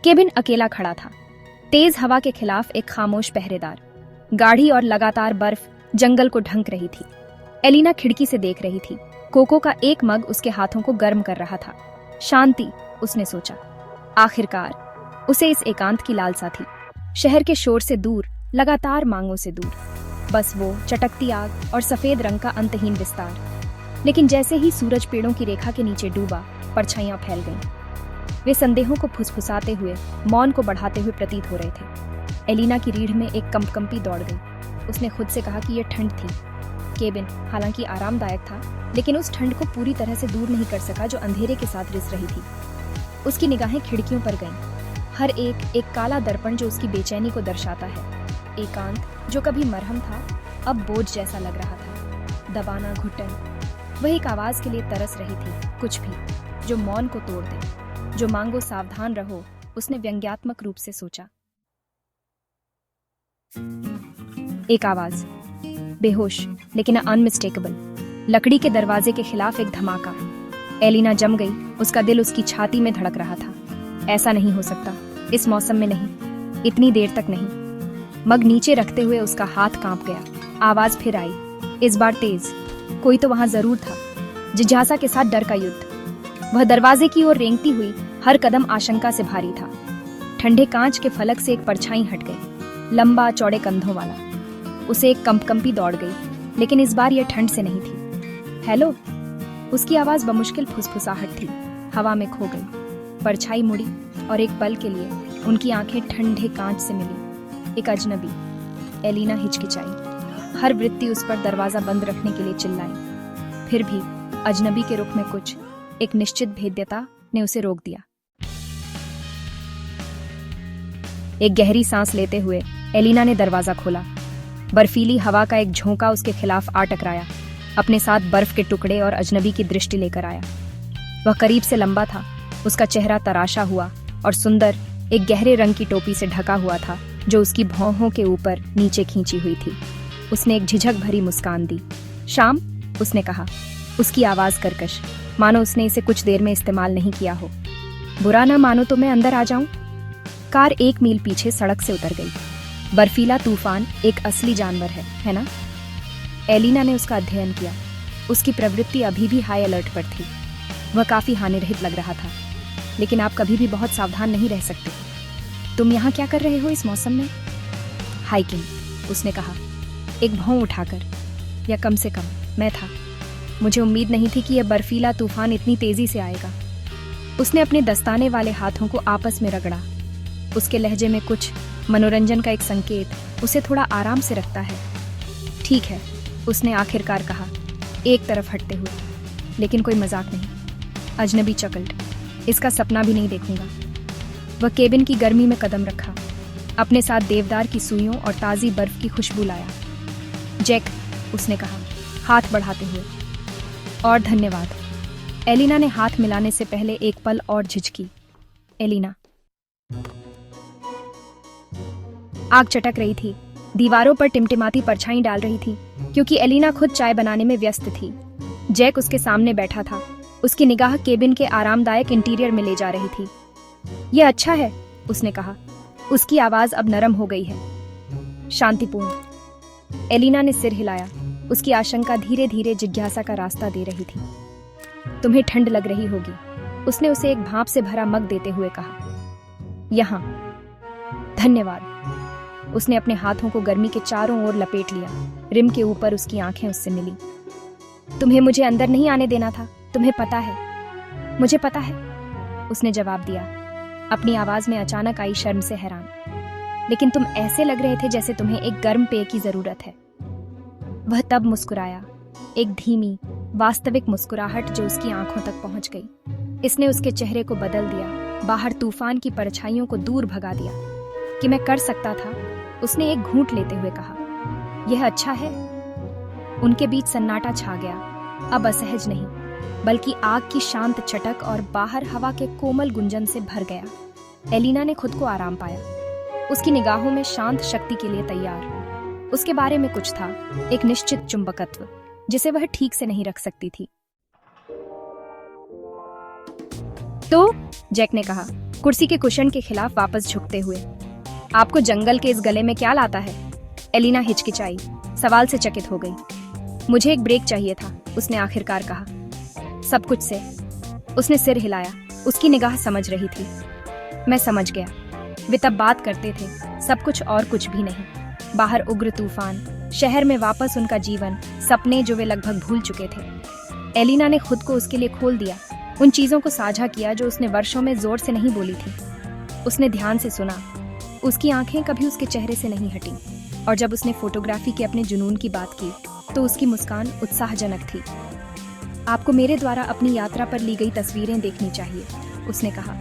Cabin अकेला खड़ा था, तेज हवा के खिलाफ एक खामोश पहरेदार। गाढ़ी और लगातार बर्फ जंगल को ढंक रही थी। एलिना खिड़की से देख रही थी। कोको का एक मग उसके हाथों को गर्म कर रहा था। शांति, उसने सोचा। आखिरकार उसे इस एकांत की लालसा थी, शहर के शोर से दूर, लगातार मांगों से दूर। बस वो चटकती आग और सफेद रंग का अंतहीन विस्तार। लेकिन जैसे ही सूरज पेड़ों की रेखा के नीचे डूबा, परछाइयां फैल गईं। वे संदेहों को फुसफुसाते हुए, मौन को बढ़ाते हुए प्रतीत हो रहे थे। एलिना की रीढ़ में एक कंपकंपी दौड़ गई। उसने खुद से कहा कि यह ठंड थी। केबिन हालांकि आरामदायक था, लेकिन उस ठंड को पूरी तरह से दूर नहीं कर सका जो अंधेरे के साथ रिस रही थी। उसकी निगाहें खिड़कियों पर गईं। हर एक काला दर्पण जो उसकी बेचैनी को दर्शाता है। एकांत जो कभी मरहम था, अब बोझ जैसा लग रहा था। दबाना, घुटन। वह एक आवाज के लिए तरस रही थी, कुछ भी जो मौन को तोड़ दे, जो मांगो सावधान रहो, उसने व्यंग्यात्मक रूप से सोचा। एक आवाज, बेहोश लेकिन अनमिस्टेकेबल। लकड़ी के दरवाजे के खिलाफ एक धमाका। एलिना जम गई। उसका दिल उसकी छाती में धड़क रहा था। ऐसा नहीं हो सकता, इस मौसम में नहीं, इतनी देर तक नहीं। मग नीचे रखते हुए उसका हाथ कांप गया। आवाज फिर आई, इस बार तेज। कोई तो वहां जरूर था। जिज्ञासा के साथ डर का युद्ध। वह दरवाजे की ओर रेंगती हुई, हर कदम आशंका से भारी था। ठंडे कांच के फलक से एक परछाई हट गई, लंबा चौड़े कंधों वाला। उसे एक कंपकंपी दौड़ गई, लेकिन इस बार यह ठंड से नहीं थी। हेलो, उसकी आवाज बमुश्किल फुसफुसाहट थी, हवा में खो गई। परछाई मुड़ी और एक पल के लिए उनकी आंखें ठंडे कांच से मिली। एक अजनबी। एलिना हिचकिचाई। हर वृत्ति उस पर दरवाजा बंद रखने के लिए चिल्लाई। फिर भी अजनबी के रुख में कुछ, एक निश्चित भेद्यता ने उसे रोक दिया। एक गहरी सांस लेते हुए एलिना ने दरवाजा खोला। बर्फीली हवा का एक झोंका उसके खिलाफ आ टकराया, अपने साथ बर्फ के टुकड़े और अजनबी की दृष्टि लेकर आया। वह करीब से लंबा था, उसका चेहरा तराशा हुआ और सुंदर, एक गहरे रंग की टोपी से ढका हुआ था जो उसकी भौहों के ऊपर नीचे खींची हुई थी। उसने एक झिझक भरी मुस्कान दी। शाम, उसने कहा, उसकी आवाज कर्कश, मानो उसने इसे कुछ देर में इस्तेमाल नहीं किया हो। बुरा ना मानो तो मैं अंदर आ जाऊं? कार 1 मील पीछे सड़क से उतर गई। बर्फीला तूफान एक असली जानवर है ना? एलिना ने उसका अध्ययन किया। उसकी प्रवृत्ति अभी भी हाई अलर्ट पर थी। वह काफी हानिरहित लग रहा था, लेकिन आप कभी भी बहुत सावधान नहीं रह सकते। तुम यहाँ क्या कर रहे हो इस मौसम में? हाइकिंग, उसने कहा, एक भौं उठाकर। या कम से कम मैं था। मुझे उम्मीद नहीं थी कि यह बर्फीला तूफान इतनी तेजी से आएगा। उसने अपने दस्ताने वाले हाथों को आपस में रगड़ा। उसके लहजे में कुछ मनोरंजन का एक संकेत उसे थोड़ा आराम से रखता है। ठीक है, उसने आखिरकार कहा, एक तरफ हटते हुए। लेकिन कोई मजाक नहीं। अजनबी चकल्ट, इसका सपना भी नहीं देखूंगा। वह केबिन की गर्मी में कदम रखा, अपने साथ देवदार की सुइयों और ताज़ी बर्फ की खुशबू लाया। जैक, उसने कहा, हाथ बढ़ाते हुए। और धन्यवाद। एलिना ने हाथ मिलाने से पहले एक पल और झिझकी। एलिना। आग चटक रही थी, दीवारों पर टिमटिमाती परछाई डाल रही थी, क्योंकि एलिना खुद चाय बनाने में व्यस्त थी। जैक उसके सामने बैठा था, उसकी निगाह केबिन के आरामदायक इंटीरियर में ले जा रही थी। यह अच्छा है, उसने कहा। उसकी आवाज अब नरम हो गई है, शांतिपूर्ण। एलिना ने सिर हिलाया। उसकी आशंका धीरे धीरे जिज्ञासा का रास्ता दे रही थी। तुम्हें ठंड लग रही होगी, उसने उसे एक भाप से भरा मग देते हुए कहा। यहाँ। धन्यवाद। उसने अपने हाथों को गर्मी के चारों ओर लपेट लिया। रिम के ऊपर उसकी आंखें उससे मिली। तुम्हें मुझे अंदर नहीं आने देना था, तुम्हें पता है। मुझे पता है, उसने जवाब दिया, अपनी आवाज में अचानक आई शर्म से हैरान। लेकिन तुम ऐसे लग रहे थे जैसे तुम्हें एक गर्म पेय की जरूरत है। वह तब मुस्कुराया, एक धीमी, वास्तविक मुस्कुराहट जो उसकी आंखों तक पहुंच गई। इसने उसके चेहरे को बदल दिया, बाहर तूफान की परछाइयों को दूर भगा दिया। कि मैं कर सकता था, उसने एक घूंट लेते हुए कहा। यह अच्छा है। उनके बीच सन्नाटा छा गया, अब असहज नहीं, बल्कि आग की शांत चटक और बाहर हवा के कोमल गुंजन से भर गया। एलिना ने खुद को आराम पाया, उसकी निगाहों में शांत शक्ति के लिए तैयार। उसके बारे में कुछ था, एक निश्चित चुंबकत्व, जिसे वह ठीक से नहीं रख सकती थी। तो जैक ने कहा, कुर्सी के कुशन के खिलाफ वापस झुकते हुए। आपको जंगल के इस गले में क्या लाता है? एलिना हिचकिचाई, सवाल से चकित हो गई। मुझे एक ब्रेक चाहिए था, उसने आखिरकार कहा। सब कुछ से? उसने सिर हिलाया, उसकी निगाह समझ रही थी। मैं समझ गया। वे तब बात करते थे, सब कुछ और कुछ भी नहीं। बाहर उग्र तूफान, शहर में वापस उनका जीवन, सपने जो वे लगभग भूल चुके थे। एलिना ने खुद को उसके लिए खोल दिया, उन चीजों को साझा किया जो उसने वर्षों में जोर से नहीं बोली थी। उसने ध्यान से सुना, उसकी आंखें कभी उसके चेहरे से नहीं हटी, और जब उसने फोटोग्राफी के अपने जुनून की बात की तो उसकी मुस्कान उत्साहजनक थी। आपको मेरे द्वारा अपनी यात्रा पर ली गई तस्वीरें देखनी चाहिए, उसने कहा।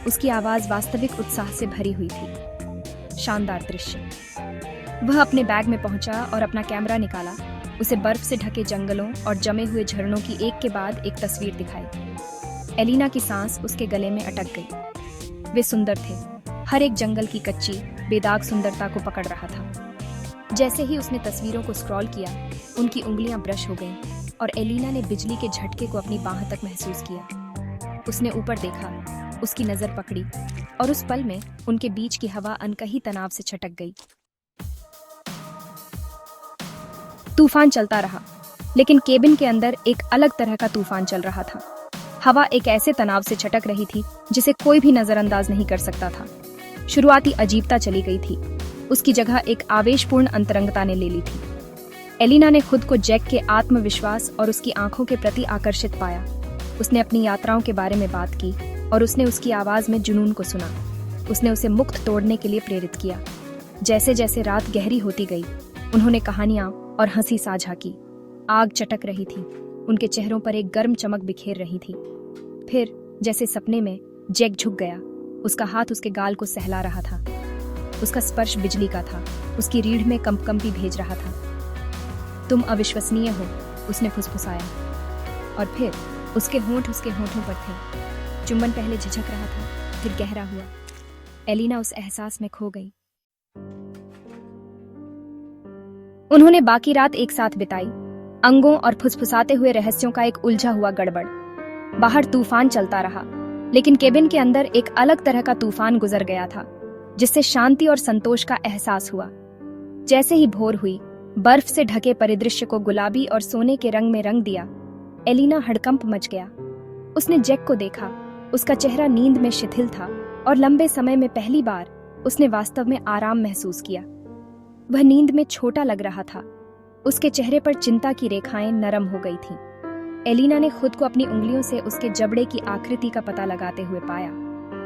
उसकी आवाज वास्तविक उत्साह से भरी हुई थी। शानदार दृश्य। वह अपने बैग में पहुंचा और अपना कैमरा निकाला। उसे बर्फ से ढके जंगलों और जमे हुए झरनों की एक के बाद एक तस्वीर दिखाई। एलिना की सांस उसके गले में अटक गई। वे सुंदर थे, हर एक जंगल की कच्ची बेदाग सुंदरता को पकड़ रहा था। जैसे ही उसने तस्वीरों को स्क्रॉल किया, उनकी उंगलियां ब्रश हो गईं और एलिना ने बिजली के झटके को अपनी बाह तक महसूस किया। उसने ऊपर देखा, उसकी नजर पकड़ी, और उस पल में उनके बीच की हवा अनकही तनाव से छटक गई। तूफान चलता रहा, लेकिन केबिन के अंदर एक अलग तरह का तूफान चल रहा था। हवा एक ऐसे तनाव से छटक रही थी जिसे कोई भी नजरअंदाज नहीं कर सकता था। शुरुआती अजीबता चली गई थी, उसकी जगह एक आवेशपूर्ण अंतरंगता ने ले ली थी। एलिना ने खुद को जैक के आत्मविश्वास और उसकी आंखों के प्रति आकर्षित पाया। उसने अपनी यात्राओं के बारे में बात की और उसने उसकी आवाज में जुनून को सुना। उसने उसे मुक्त तोड़ने के लिए प्रेरित किया। जैसे जैसे रात गहरी होती गई, उन्होंने कहानियां और हंसी साझा की। आग चटक रही थी, उनके चेहरों पर एक गर्म चमक बिखेर रही थी। फिर जैसे सपने में जैक झुक गया, उसका हाथ उसके गाल को सहला रहा था। उसका स्पर्श बिजली का था, उसकी रीढ़ में कंपकंपी भेज रहा था। तुम अविश्वसनीय हो, उसने फुसफुसाया, और फिर उसके होंठ उसके होंठों पर थे। चुंबन पहले झिझक रहा था, फिर गहरा हुआ। एलिना उस एहसास में खो गई। उन्होंने बाकी रात एक साथ बिताई, अंगों और फुसफुसाते हुए रहस्यों का एक उलझा हुआ गड़बड़। बाहर तूफान चलता रहा, लेकिन केबिन के अंदर एक अलग तरह का तूफान गुजर गया था, जिससे शांति और संतोष का एहसास हुआ। जैसे ही भोर हुई, बर्फ से ढके परिदृश्य को गुलाबी और सोने के रंग में रंग दिया। एलिना हड़कंप मच गया। उसने जैक को देखा, उसका चेहरा नींद में शिथिल था, और लंबे समय में पहली बार उसने वास्तव में आराम महसूस किया। वह नींद में छोटा लग रहा था, उसके चेहरे पर चिंता की रेखाएं नरम हो गई थीं। एलिना ने खुद को अपनी उंगलियों से उसके जबड़े की आकृति का पता लगाते हुए पाया।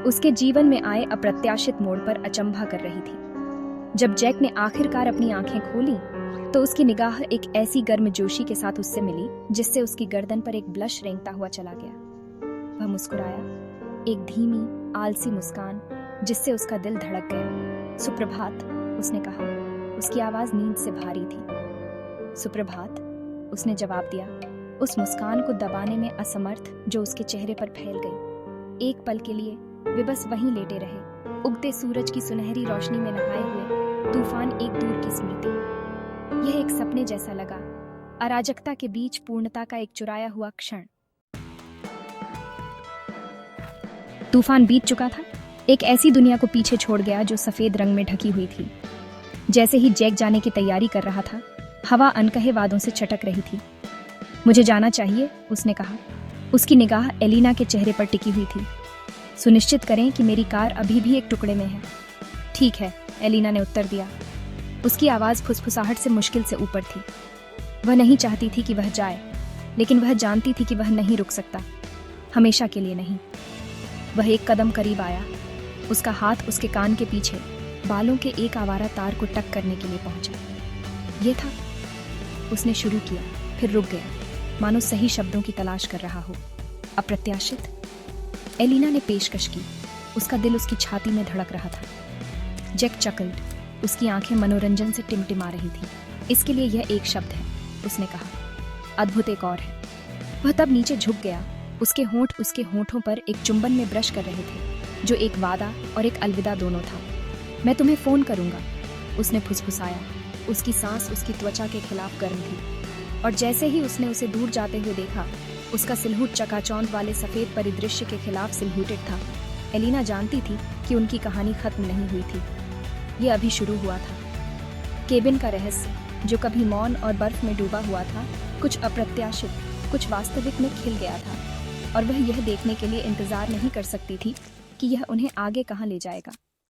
उसके जीवन में आए अप्रत्याशित मोड़ पर अचंभा कर रही थी। जब जैक ने आखिरकार अपनी आंखें खोली, तो उसकी निगाह एक ऐसी गर्मजोशी के साथ उससे मिली जिससे उसकी गर्दन पर एक ब्लश रेंगता हुआ चला गया। वह मुस्कुराया, एक धीमी, आलसी मुस्कान जिससे उसका दिल धड़क गया। सुप्रभात, उसने कहा। उसकी आवाज नींद से भारी थी। सुप्रभात, उसने जवाब दिया, उस मुस्कान को दबाने में असमर्थ जो उसके चेहरे पर फैल गई। एक पल के लिए वे बस वहीं लेटे रहे, उगते सूरज की सुनहरी रोशनी में नहाए हुए, तूफान एक दूर की स्मृति। यह एक सपने जैसा लगा, अराजकता के बीच पूर्णता का एक चुराया हुआ क्षण। तूफान बीत चुका था, एक ऐसी दुनिया को पीछे छोड़ गया जो सफेद रंग में ढकी हुई थी। जैसे ही जैक जाने की तैयारी कर रहा था, हवा अनकहे वादों से छटक रही थी। मुझे जाना चाहिए, उसने कहा। उसकी निगाह एलिना के चेहरे पर टिकी हुई थी। सुनिश्चित करें कि मेरी कार अभी भी एक टुकड़े में है। ठीक है, एलिना ने उत्तर दिया। उसकी आवाज फुसफुसाहट से मुश्किल से ऊपर थी। वह नहीं चाहती थी कि वह जाए, लेकिन वह जानती थी कि वह नहीं रुक सकता, हमेशा के लिए नहीं। वह एक कदम करीब आया, उसका हाथ उसके कान के पीछे बालों के एक आवारा तार को टक करने के लिए पहुंचा। ये था, उसने शुरू किया, फिर रुक गया, मानो सही शब्दों की तलाश कर रहा हो। अप्रत्याशित, एलिना ने पेशकश की। उसका दिल उसकी छाती में धड़क रहा था। जैक चकल्ड, उसकी आंखें मनोरंजन से टिमटिमा रही थी। इसके लिए यह एक शब्द है, उसने कहा। अद्भुत एक और है। वह तब नीचे झुक गया, उसके होंठ उसके होंठों पर एक चुंबन में ब्रश कर रहे थे, जो एक वादा और एक अलविदा दोनों था। मैं तुम्हें फोन करूंगा, उसने फुसफुसाया। उसकी सांस उसकी त्वचा के खिलाफ गर्म थी, और जैसे ही उसने उसे दूर जाते हुए देखा, उसका सिलहूट चकाचौंध वाले सफेद परिदृश्य के खिलाफ सिलहूटेड था। एलिना जानती थी कि उनकी कहानी खत्म नहीं हुई थी, ये अभी शुरू हुआ था। केबिन का रहस्य, जो कभी मौन और बर्फ में डूबा हुआ था, कुछ अप्रत्याशित, कुछ वास्तविक में खिल गया था, और वह यह देखने के लिए इंतजार नहीं कर सकती थी कि यह उन्हें आगे कहाँ ले जाएगा।